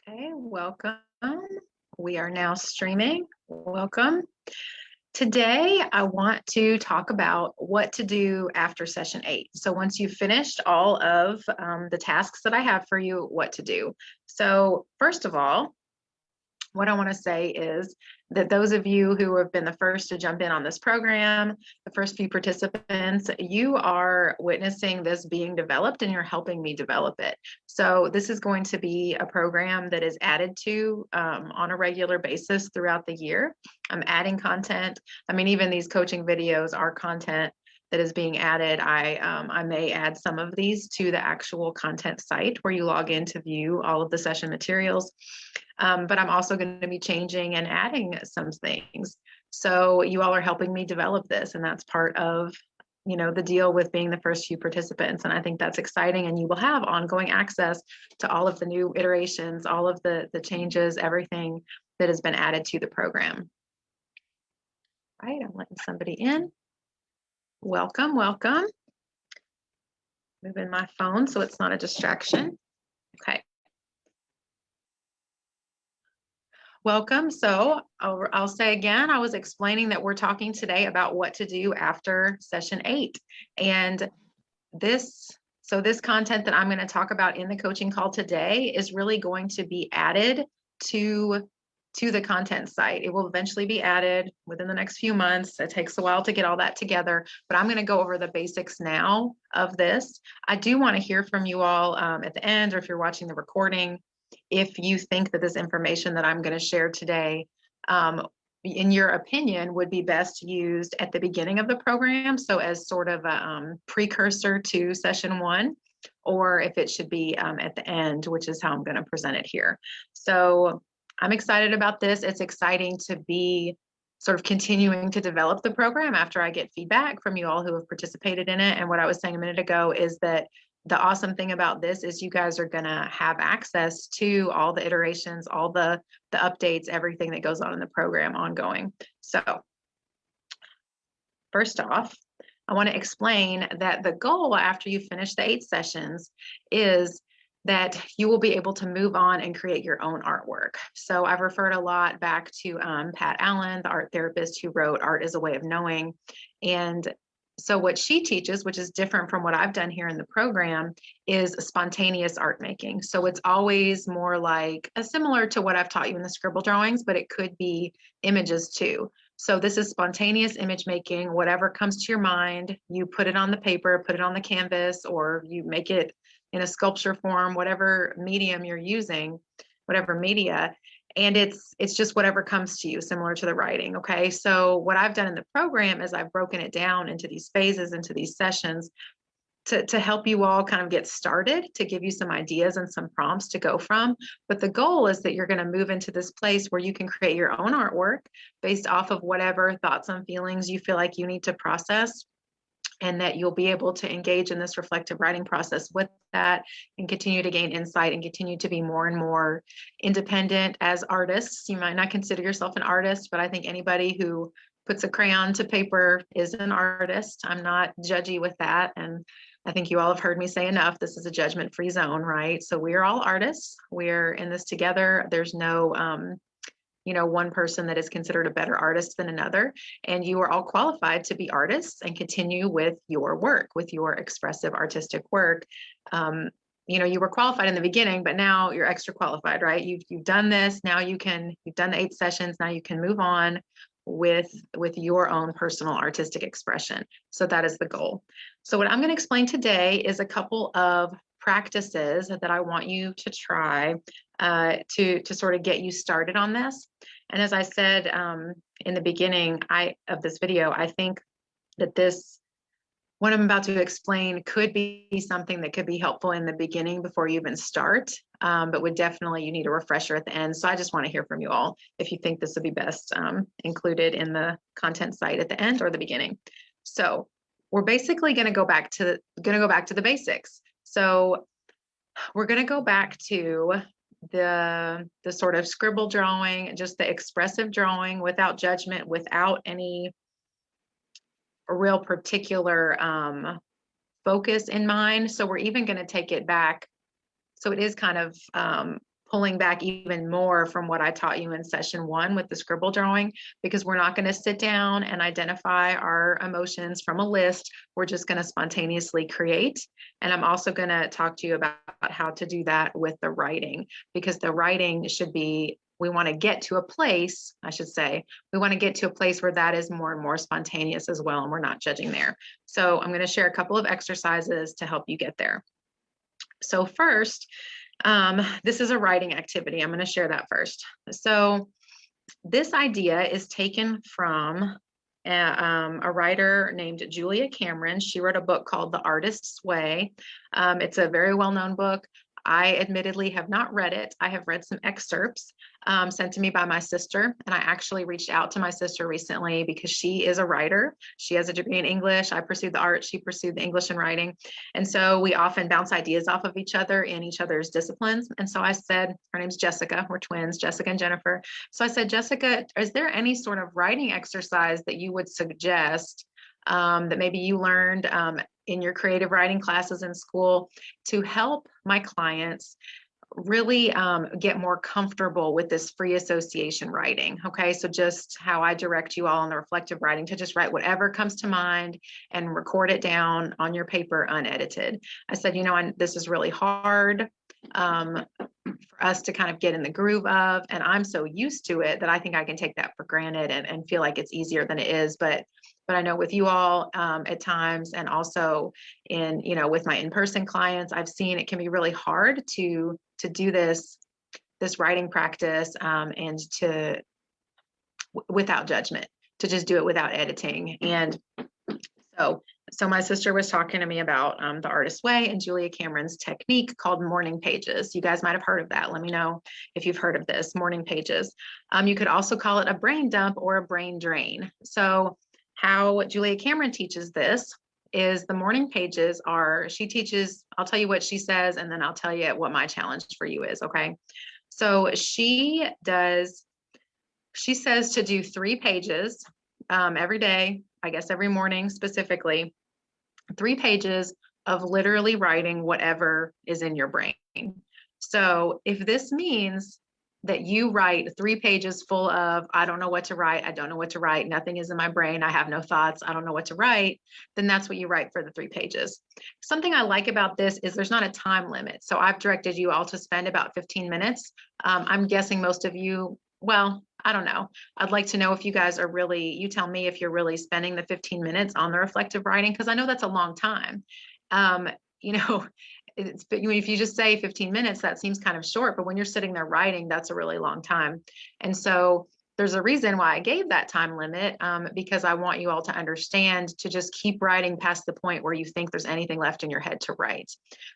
Okay, welcome. We are now streaming. Welcome. Today, I want to talk about what to do after session 8. So once you've finished all of the tasks that I have for you, what to do. So first of all, what I want to say is that those of you who have been the first to jump in on this program, the first few participants, you are witnessing this being developed and you're helping me develop it. So this is going to be a program that is added to on a regular basis throughout the year. I'm adding content. I mean, even these coaching videos are content that is being added. I may add some of these to the actual content site where you log in to view all of the session materials. But I'm also going to be changing and adding some things. So you all are helping me develop this, and that's part of the deal with being the first few participants. And I think that's exciting, and you will have ongoing access to all of the new iterations, all of the changes, everything that has been added to the program. All right, I'm letting somebody in. Welcome, welcome. Moving my phone so it's not a distraction. Okay. Welcome. So I'll say again, I was explaining that we're talking today about what to do after session 8. And this content that I'm going to talk about in the coaching call today is really going to be added to the content site. It will eventually be added within the next few months. It takes a while to get all that together, but I'm going to go over the basics now of this. I do want to hear from you all at the end, or if you're watching the recording, if you think that this information that I'm going to share today, in your opinion, would be best used at the beginning of the program, so as sort of a precursor to session 1, or if it should be at the end, which is how I'm going to present it here. So I'm excited about this. It's exciting to be sort of continuing to develop the program after I get feedback from you all who have participated in it. And what I was saying a minute ago is that the awesome thing about this is you guys are going to have access to all the iterations, all the updates, everything that goes on in the program ongoing. So first off, I want to explain that the goal after you finish the 8 sessions is that you will be able to move on and create your own artwork. So I've referred a lot back to Pat Allen, the art therapist who wrote Art is a Way of Knowing. And so what she teaches, which is different from what I've done here in the program, is spontaneous art making. So it's always more like similar to what I've taught you in the scribble drawings, but it could be images too. So this is spontaneous image making. Whatever comes to your mind, you put it on the paper, put it on the canvas, or you make it in a sculpture form, whatever medium you're using, whatever media. And it's just whatever comes to you, similar to the writing. Okay. So what I've done in the program is I've broken it down into these phases, into these sessions to help you all kind of get started, to give you some ideas and some prompts to go from. But the goal is that you're going to move into this place where you can create your own artwork based off of whatever thoughts and feelings you feel like you need to process, and that you'll be able to engage in this reflective writing process with that and continue to gain insight and continue to be more and more independent as artists. You might not consider yourself an artist, but I think anybody who puts a crayon to paper is an artist. I'm not judgy with that. And I think you all have heard me say enough. This is a judgment-free zone, right? So we are all artists. We're in this together. There's no one person that is considered a better artist than another, and you are all qualified to be artists and continue with your work, with your expressive artistic work. You were qualified in the beginning, but now you're extra qualified, right? You've done this. Now you've done the 8 sessions. Now you can move on with your own personal artistic expression. So that is the goal. So what I'm going to explain today is a couple of practices that I want you to try to sort of get you started on this. And as I said in the beginning of this video, I think that what I'm about to explain could be something that could be helpful in the beginning before you even start, but you need a refresher at the end. So I just want to hear from you all if you think this would be best included in the content site at the end or the beginning. So we're basically going to go back to the basics. So we're going to go back to the sort of scribble drawing, just the expressive drawing without judgment, without any real particular focus in mind. So we're even going to take it back. So it is kind of pulling back even more from what I taught you in session 1 with the scribble drawing, because we're not going to sit down and identify our emotions from a list. We're just going to spontaneously create. And I'm also going to talk to you about how to do that with the writing, because the writing should be, we want to get to a place, I should say, we want to get to a place where that is more and more spontaneous as well, and we're not judging there. So I'm going to share a couple of exercises to help you get there. So first, this is a writing activity. I'm going to share that first. So this idea is taken from a writer named Julia Cameron. She wrote a book called The Artist's Way. It's a very well-known book. I admittedly have not read it. I have read some excerpts sent to me by my sister, and I actually reached out to my sister recently because she is a writer. She has a degree in English. I pursued the art. She pursued the English and writing. And so we often bounce ideas off of each other in each other's disciplines. And so I said, her name's Jessica. We're twins, Jessica and Jennifer. So I said, Jessica, is there any sort of writing exercise that you would suggest that maybe you learned in your creative writing classes in school to help my clients really get more comfortable with this free association writing? Okay, so just how I direct you all on the reflective writing, to just write whatever comes to mind and record it down on your paper unedited. I said, this is really hard for us to kind of get in the groove of, and I'm so used to it that I think I can take that for granted and feel like it's easier than it is. But I know with you all at times, and also in, with my in-person clients, I've seen it can be really hard to do this writing practice and without judgment, to just do it without editing. And so my sister was talking to me about The Artist's Way and Julia Cameron's technique called morning pages. You guys might have heard of that. Let me know if you've heard of this, morning pages. You could also call it a brain dump or a brain drain. So how Julia Cameron teaches this is the morning pages she teaches, I'll tell you what she says, and then I'll tell you what my challenge for you is, okay? So she says to do 3 pages every day, I guess every morning specifically, 3 pages of literally writing whatever is in your brain. So if this means that you write 3 pages full of, I don't know what to write, I don't know what to write, nothing is in my brain, I have no thoughts, I don't know what to write, then that's what you write for the 3 pages. Something I like about this is there's not a time limit. So I've directed you all to spend about 15 minutes. I'm guessing most of you, well, I don't know. I'd like to know if you guys are really, you tell me if you're really spending the 15 minutes on the reflective writing, because I know that's a long time. If you just say 15 minutes, that seems kind of short, but when you're sitting there writing, that's a really long time. And so there's a reason why I gave that time limit, because I want you all to understand to just keep writing past the point where you think there's anything left in your head to write.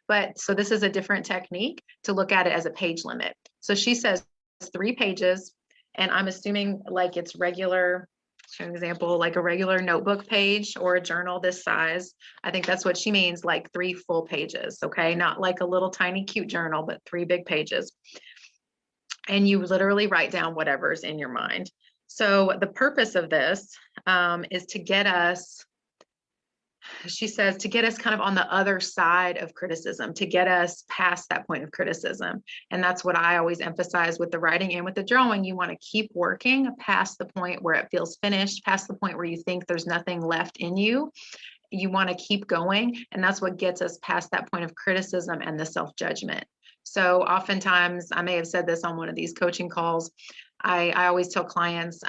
But so this is a different technique to look at it as a page limit. So she says 3 pages, and I'm assuming like it's regular, for example, like a regular notebook page or a journal this size. I think that's what she means, like 3 full pages, okay? Not like a little tiny cute journal, but 3 big pages. And you literally write down whatever's in your mind. So the purpose of this is to get us, she says, to get us kind of on the other side of criticism, to get us past that point of criticism. And that's what I always emphasize with the writing and with the drawing. You want to keep working past the point where it feels finished, past the point where you think there's nothing left in you. You want to keep going. And that's what gets us past that point of criticism and the self-judgment. So oftentimes, I may have said this on one of these coaching calls, I always tell clients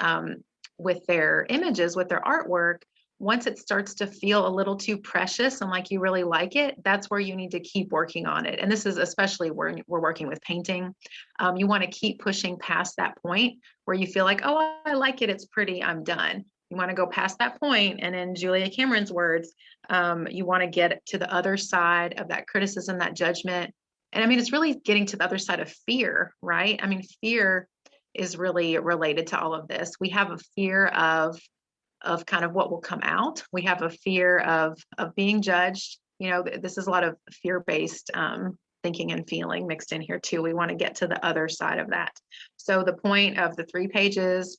with their images, with their artwork, once it starts to feel a little too precious and like you really like it, that's where you need to keep working on it. And this is especially where we're working with painting. You want to keep pushing past that point where you feel like, oh, I like it, it's pretty, I'm done. You want to go past that point, and in Julia Cameron's words, you want to get to the other side of that criticism, that judgment. And I mean, it's really getting to the other side of fear, right? I mean, fear is really related to all of this. We have a fear of kind of what will come out. We have a fear of being judged. This is a lot of fear-based thinking and feeling mixed in here too. We want to get to the other side of that. So the point of the 3 pages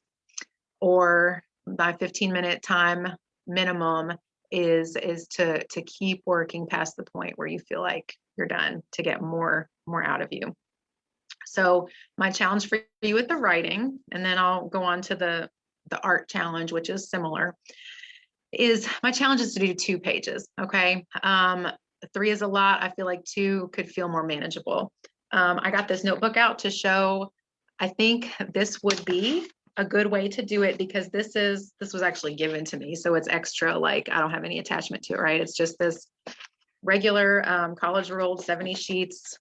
or my 15-minute time minimum is to keep working past the point where you feel like you're done, to get more out of you. So my challenge for you with the writing, and then I'll go on to the art challenge, which is similar, is my challenge is to do 2 pages. Okay. 3 is a lot. I feel like 2 could feel more manageable. I got this notebook out to show, I think this would be a good way to do it, because this was actually given to me. So it's extra, like I don't have any attachment to it, right? It's just this regular college ruled 70 sheets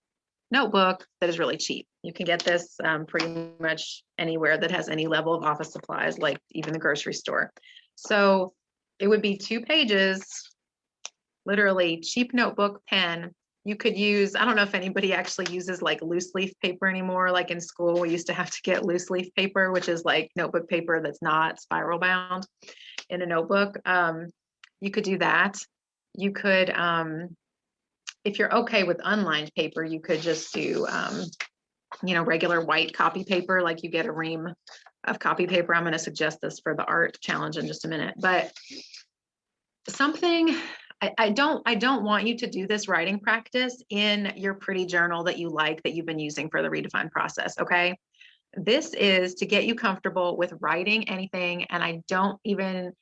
notebook that is really cheap. You can get this pretty much anywhere that has any level of office supplies, like even the grocery store. So it would be 2 pages, literally cheap notebook, pen. You could use, I don't know if anybody actually uses like loose leaf paper anymore. Like in school, we used to have to get loose leaf paper, which is like notebook paper that's not spiral bound in a notebook. You could do that. You could, if you're okay with unlined paper, you could just do, regular white copy paper, like you get a ream of copy paper. I'm going to suggest this for the art challenge in just a minute, but something, I don't want you to do this writing practice in your pretty journal that you like, that you've been using for the redefined process. Okay. This is to get you comfortable with writing anything. And I don't even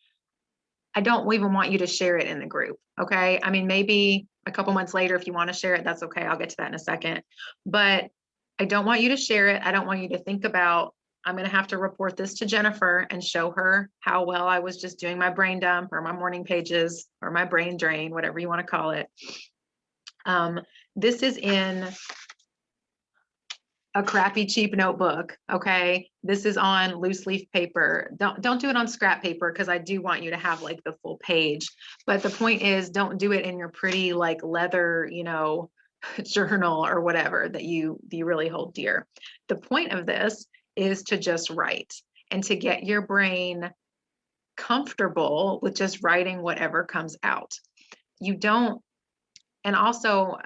want you to share it in the group. Okay. I mean, maybe a couple months later, if you want to share it, that's okay. I'll get to that in a second, but I don't want you to share it. I don't want you to think about, I'm going to have to report this to Jennifer and show her how well I was just doing my brain dump or my morning pages or my brain drain, whatever you want to call it. This is in a crappy, cheap notebook. Okay. This is on loose leaf paper. Don't do it on scrap paper, because I do want you to have like the full page. But the point is, don't do it in your pretty like leather, journal or whatever that you really hold dear. The point of this is to just write and to get your brain comfortable with just writing whatever comes out. You don't, and also,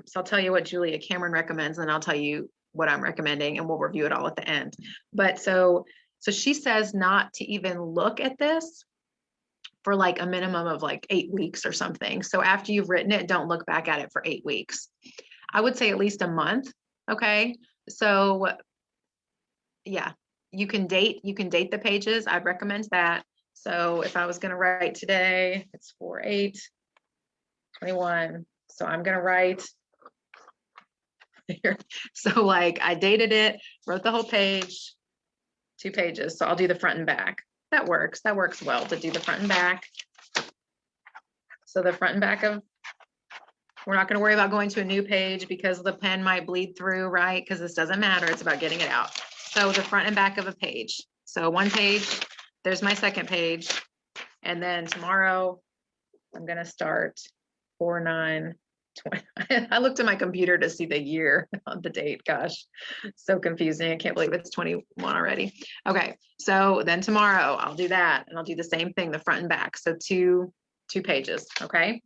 so I'll tell you what Julia Cameron recommends, and I'll tell you what I'm recommending, and we'll review it all at the end. But so she says not to even look at this for like a minimum of like 8 weeks or something. So after you've written it, don't look back at it for 8 weeks. I would say at least a month. Okay. So yeah, you can date the pages. I'd recommend that. So if I was going to write today, it's 4/8/21. So I'm going to write here. So like I dated it, wrote the whole page, 2 pages. So I'll do the front and back. That works well to do the front and back. So the front and back of, we're not going to worry about going to a new page because the pen might bleed through, right? Because this doesn't matter. It's about getting it out. So the front and back of a page. So 1 page, there's my 2nd page. And then tomorrow I'm going to start 4/9/20. I looked at my computer to see the year on the date. Gosh, so confusing. I can't believe it's 21 already. Okay. So then tomorrow I'll do that, and I'll do the same thing, the front and back. So two pages. Okay.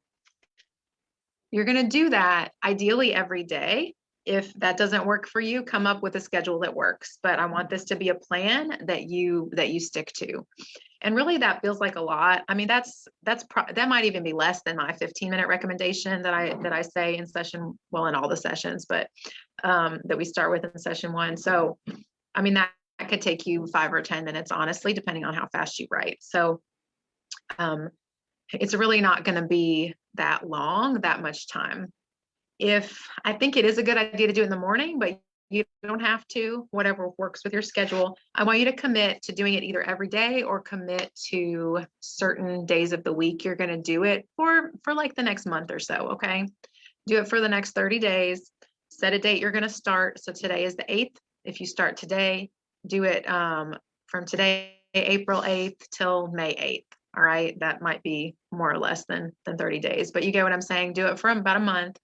You're going to do that ideally every day. If that doesn't work for you, come up with a schedule that works. But I want this to be a plan that you stick to. And really that feels like a lot. I mean, that might even be less than my 15-minute recommendation that I say in session, well, in all the sessions, but that we start with in session 1. So, I mean, that could take you 5 or 10 minutes, honestly, depending on how fast you write. So it's really not going to be that long, that much time. I think it is a good idea to do it in the morning, but you don't have to, whatever works with your schedule. I want you to commit to doing it either every day or commit to certain days of the week you're going to do it for like the next month or so. Okay. Do it for the next 30 days. Set a date you're going to start. So today is the 8th. If you start today, do it from today, April 8th till May 8th. All right. That might be more or less than 30 days, but you get what I'm saying? Do it for about a month.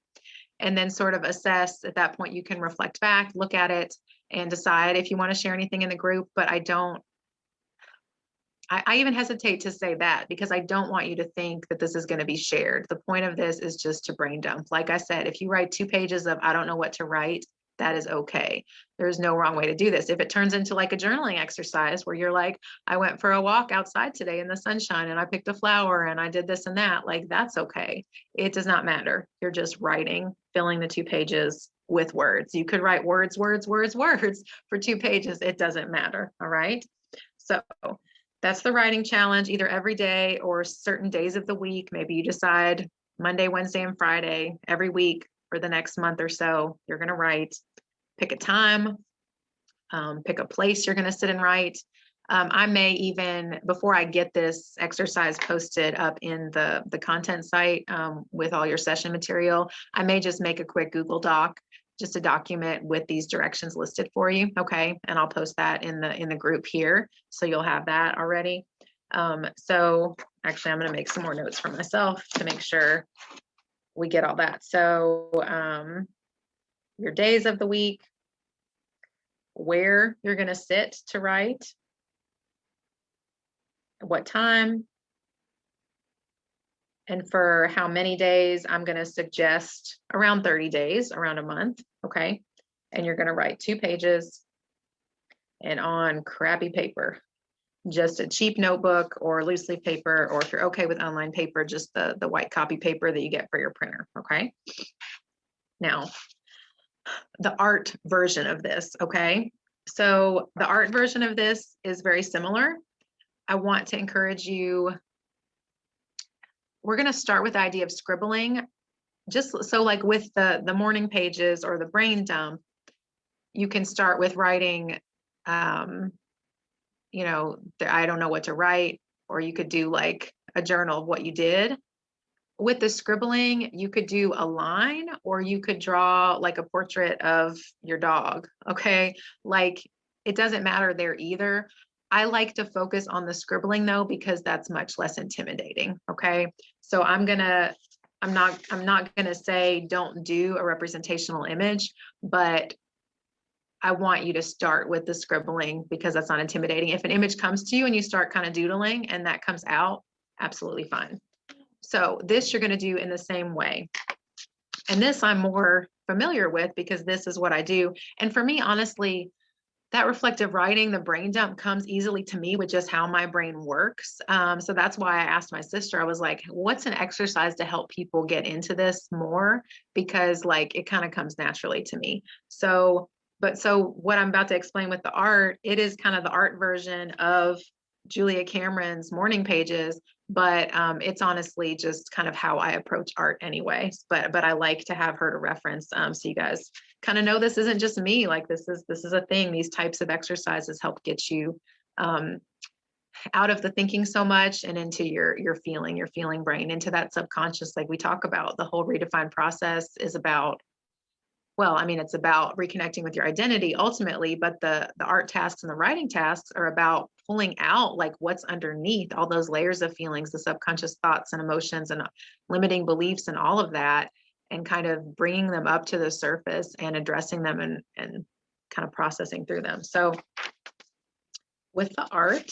And then sort of assess. At that point, you can reflect back, look at it, and decide if you want to share anything in the group. But I even hesitate to say that, because I don't want you to think that this is going to be shared. The point of this is just to brain dump. Like I said, if you write 2 pages of I don't know what to write, that is okay. There's no wrong way to do this. If it turns into like a journaling exercise where you're like, I went for a walk outside today in the sunshine and I picked a flower and I did this and that, like that's okay. It does not matter. You're just writing, filling the 2 pages, with words. You could write words, words, words, words for 2 pages. It doesn't matter. All right. So that's the writing challenge, either every day or certain days of the week. Maybe you decide Monday, Wednesday, and Friday every week for the next month or so, you're going to write. Pick a time, pick a place you're going to sit and write. I may even, before I get this exercise posted up in the content site with all your session material, I may just make a quick Google Doc, just a document with these directions listed for you. Okay. And I'll post that in the group here. So you'll have that already. So actually I'm going to make some more notes for myself to make sure we get all that. So your days of the week, where you're going to sit to write, what time, and for how many days. I'm going to suggest around 30 days, around a month. Okay. And you're going to write 2 pages and on crappy paper, just a cheap notebook or loose leaf paper, or if you're okay with online paper, just the white copy paper that you get for your printer. Okay. Now, the art version of this. Okay. So the art version of this is very similar. I want to encourage you. We're going to start with the idea of scribbling. Just so like with the morning pages or the brain dump, you can start with writing, you know, I don't know what to write, or you could do like a journal of what you did. With the scribbling, you could do a line, or you could draw like a portrait of your dog. Okay. Like it doesn't matter there either. I like to focus on the scribbling though, because that's much less intimidating. Okay. So I'm not going to say don't do a representational image, but I want you to start with the scribbling because that's not intimidating. If an image comes to you and you start kind of doodling and that comes out, absolutely fine. So this you're going to do in the same way. And this I'm more familiar with because this is what I do. And for me, honestly, that reflective writing, the brain dump comes easily to me with just how my brain works. So that's why I asked my sister, I was like, what's an exercise to help people get into this more? Because like, it kind of comes naturally to me. So what I'm about to explain with the art, it is kind of the art version of Julia Cameron's morning pages, but it's honestly just kind of how I approach art anyway. But I like to have her to reference, so you guys kind of know this isn't just me. Like this is a thing. These types of exercises help get you out of the thinking so much and into your feeling brain, into that subconscious. Like we talk about, the whole Redefine process is about, well, I mean, it's about reconnecting with your identity ultimately, but the art tasks and the writing tasks are about pulling out like what's underneath all those layers of feelings, the subconscious thoughts and emotions and limiting beliefs and all of that, and kind of bringing them up to the surface and addressing them and kind of processing through them. So with the art,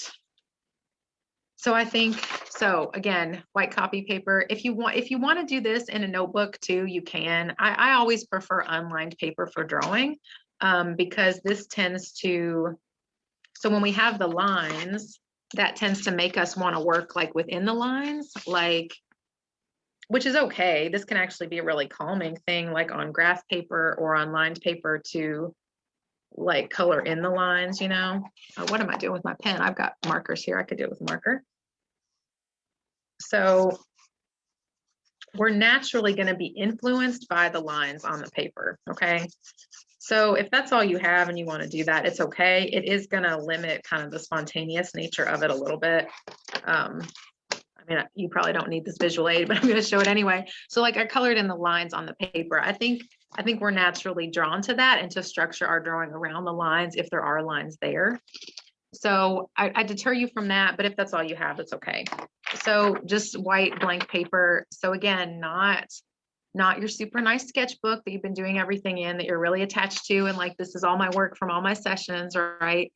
so I think, so again, white copy paper, if you want to do this in a notebook too, you can. I always prefer unlined paper for drawing because this tends to, so when we have the lines, that tends to make us want to work like within the lines, like, which is okay. This can actually be a really calming thing, like on graph paper or on lined paper to like color in the lines, you know. What am I doing with my pen? I've got markers here. I could do it with a marker. So we're naturally going to be influenced by the lines on the paper. Okay. So if that's all you have and you want to do that, it's okay. It is going to limit kind of the spontaneous nature of it a little bit. I mean, you probably don't need this visual aid, but I'm going to show it anyway. So like I colored in the lines on the paper. I think we're naturally drawn to that and to structure our drawing around the lines if there are lines there. So I deter you from that, but if that's all you have, it's okay. So just white blank paper. So again, not your super nice sketchbook that you've been doing everything in, that you're really attached to, and like, this is all my work from all my sessions, right?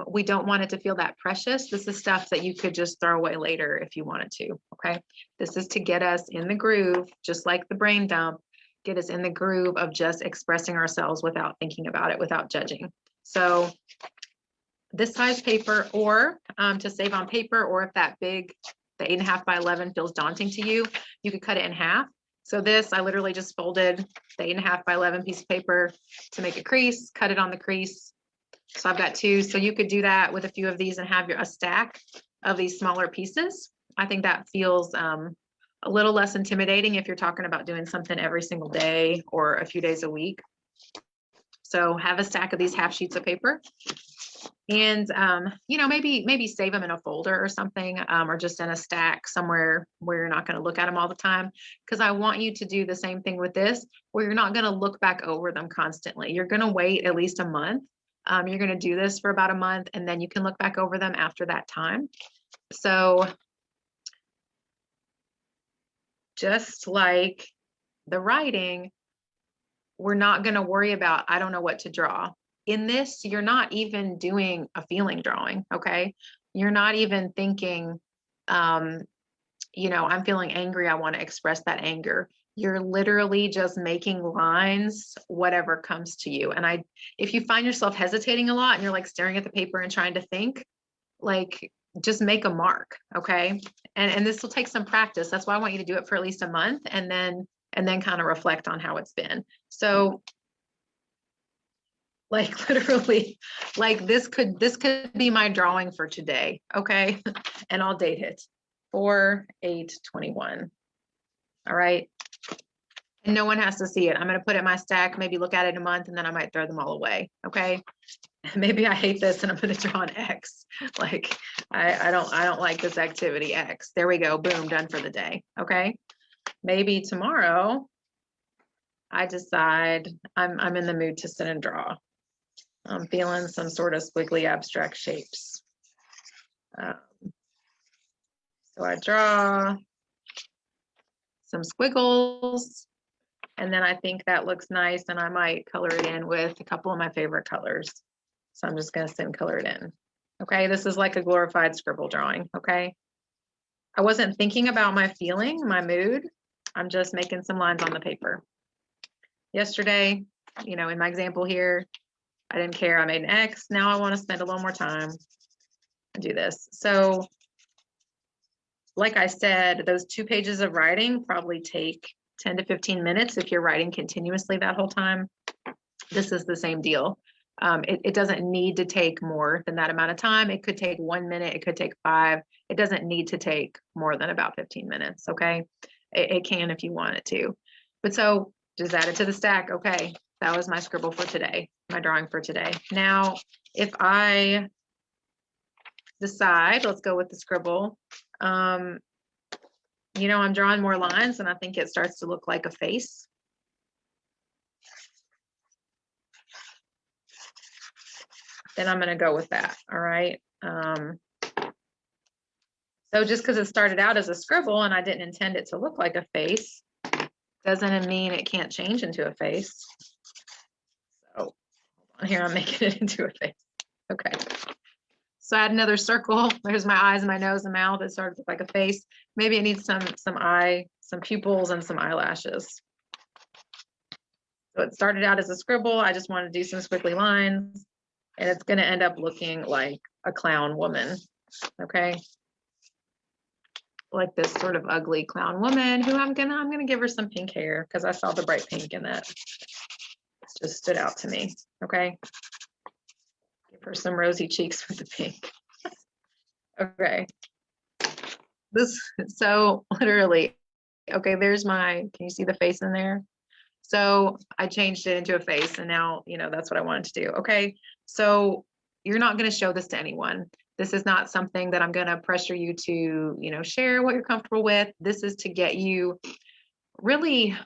We don't want it to feel that precious. This is stuff that you could just throw away later if you wanted to, okay? This is to get us in the groove, just like the brain dump, get us in the groove of just expressing ourselves without thinking about it, without judging. So this size paper, or to save on paper, or if that big, the 8.5 by 11 feels daunting to you, you could cut it in half. So this, I literally just folded the 8.5 by 11 piece of paper to make a crease, cut it on the crease. So I've got 2. So you could do that with a few of these and have a stack of these smaller pieces. I think that feels a little less intimidating if you're talking about doing something every single day or a few days a week. So have a stack of these half sheets of paper. And, you know, maybe save them in a folder or something, or just in a stack somewhere where you're not going to look at them all the time. Because I want you to do the same thing with this, where you're not going to look back over them constantly. You're going to wait at least a month. You're going to do this for about a month, and then you can look back over them after that time. So just like the writing, we're not going to worry about, I don't know what to draw. In this, you're not even doing a feeling drawing, okay? You're not even thinking, you know, I'm feeling angry, I want to express that anger. You're literally just making lines, whatever comes to you. And if you find yourself hesitating a lot and you're like staring at the paper and trying to think, like, just make a mark, okay? And this will take some practice. That's why I want you to do it for at least a month, and then kind of reflect on how it's been. So like literally, like this could be my drawing for today, okay? And I'll date it 4/8/21. All right. And no one has to see it. I'm going to put it in my stack, maybe look at it in a month, and then I might throw them all away. Okay. Maybe I hate this and I'm going to draw an X. Like I don't like this activity X. There we go. Boom, done for the day. Okay. Maybe tomorrow I decide I'm in the mood to sit and draw. I'm feeling some sort of squiggly abstract shapes. So I draw some squiggles, and then I think that looks nice, and I might color it in with a couple of my favorite colors. So I'm just going to sit and color it in. Okay, this is like a glorified scribble drawing. Okay, I wasn't thinking about my feeling, my mood. I'm just making some lines on the paper. Yesterday, you know, in my example here, I didn't care. I made an X. Now I want to spend a little more time and do this. So like I said, those 2 pages of writing probably take 10 to 15 minutes if you're writing continuously that whole time. This is the same deal. It doesn't need to take more than that amount of time. It could take 1 minute. It could take 5. It doesn't need to take more than about 15 minutes. Okay. It can if you want it to. But so just add it to the stack. Okay. That was my scribble for today, my drawing for today. Now, if I decide, let's go with the scribble. You know, I'm drawing more lines and I think it starts to look like a face. Then I'm going to go with that. All right. So just because it started out as a scribble and I didn't intend it to look like a face, doesn't mean it can't change into a face. So hold on here, I'm making it into a face. Okay. So add another circle. There's my eyes, my nose, and mouth. It started to look like a face. Maybe it needs some pupils and some eyelashes. So it started out as a scribble. I just want to do some squiggly lines, and it's going to end up looking like a clown woman. Okay. Like this sort of ugly clown woman who I'm gonna give her some pink hair because I saw the bright pink in that. It just stood out to me. Okay. Give her some rosy cheeks with the pink. Okay. So literally, okay, there's can you see the face in there? So I changed it into a face, and now, you know, that's what I wanted to do. Okay. So you're not going to show this to anyone. This is not something that I'm going to pressure you to, you know, share what you're comfortable with. This is to get you really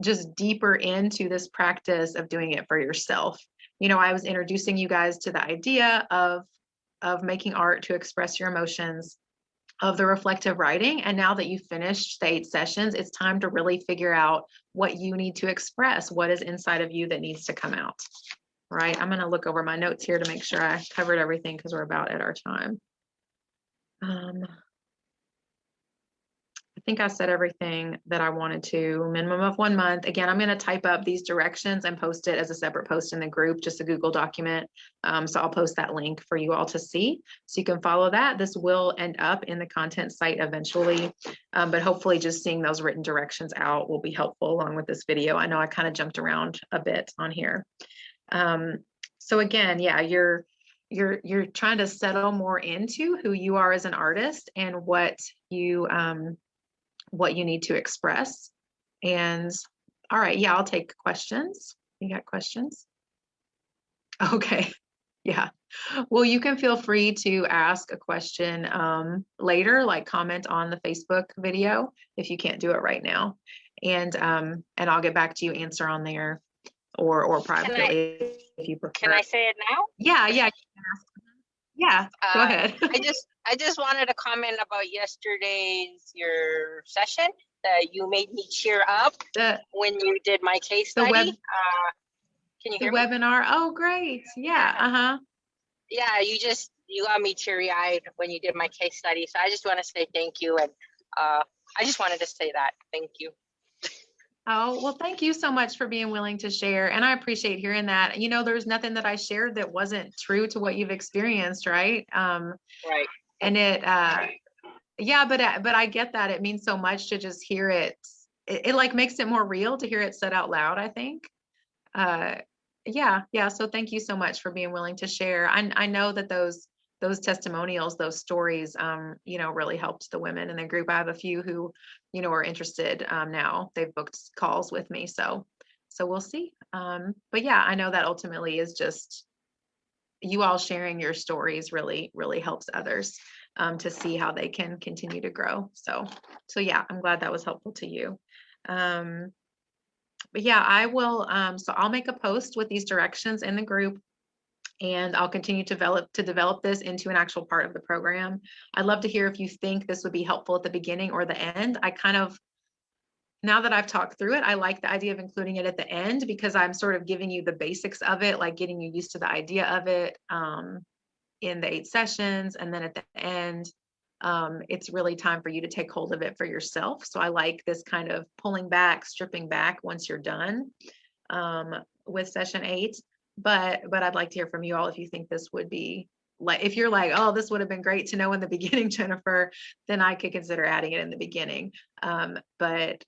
just deeper into this practice of doing it for yourself. You know, I was introducing you guys to the idea of making art to express your emotions, of the reflective writing. And now that you've finished the 8 sessions, it's time to really figure out what you need to express, what is inside of you that needs to come out. Right. I'm going to look over my notes here to make sure I covered everything because we're about at our time. I think I said everything that I wanted to. Minimum of 1 month. Again, I'm going to type up these directions and post it as a separate post in the group, just a Google document. So I'll post that link for you all to see, so you can follow that. This will end up in the content site eventually, but hopefully just seeing those written directions out will be helpful along with this video. I know I kind of jumped around a bit on here. So again, yeah, you're trying to settle more into who you are as an artist and what you need to express. And all right, yeah, I'll take questions. You got questions? Okay. Yeah. Well, you can feel free to ask a question later, like comment on the Facebook video if you can't do it right now. And I'll get back to you, answer on there, or privately if you prefer. Can I say it now? Yeah, yeah. Yeah, go ahead. I just wanted to comment about your session. You made me cheer up when you did my case study. Can you hear me? Webinar? Oh, great. Yeah. Yeah, you got me teary-eyed when you did my case study. So I just want to say thank you. And I just wanted to say that. Thank you. Oh, well, thank you so much for being willing to share. And I appreciate hearing that. You know, there's nothing that I shared that wasn't true to what you've experienced, right? Right. And yeah, but I get that. It means so much to just hear it. It like makes it more real to hear it said out loud, I think. Yeah. So thank you so much for being willing to share. I know that those testimonials, those stories, really helped the women in the group. I have a few who, are interested now. They've booked calls with me. So we'll see. But yeah, I know that ultimately is just you all sharing your stories really, really helps others to see how they can continue to grow. So yeah, I'm glad that was helpful to you. But yeah, I will. So I'll make a post with these directions in the group, and I'll continue to develop this into an actual part of the program. I'd love to hear if you think this would be helpful at the beginning or the end. Now that I've talked through it, I like the idea of including it at the end because I'm sort of giving you the basics of it, like getting you used to the idea of it in the 8 sessions. And then at the end, it's really time for you to take hold of it for yourself. So I like this kind of pulling back, stripping back once you're done with session 8. But I'd like to hear from you all if you think this would be like, if you're like, oh, this would have been great to know in the beginning, Jennifer, then I could consider adding it in the beginning. But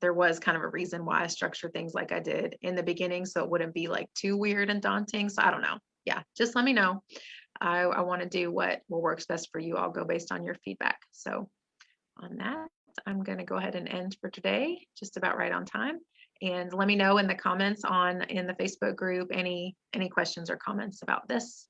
there was kind of a reason why I structured things like I did in the beginning, so it wouldn't be like too weird and daunting. So I don't know. Yeah, just let me know. I want to do what works best for you. I'll go based on your feedback. So on that, I'm going to go ahead and end for today, just about right on time. And let me know in the comments in the Facebook group any questions or comments about this.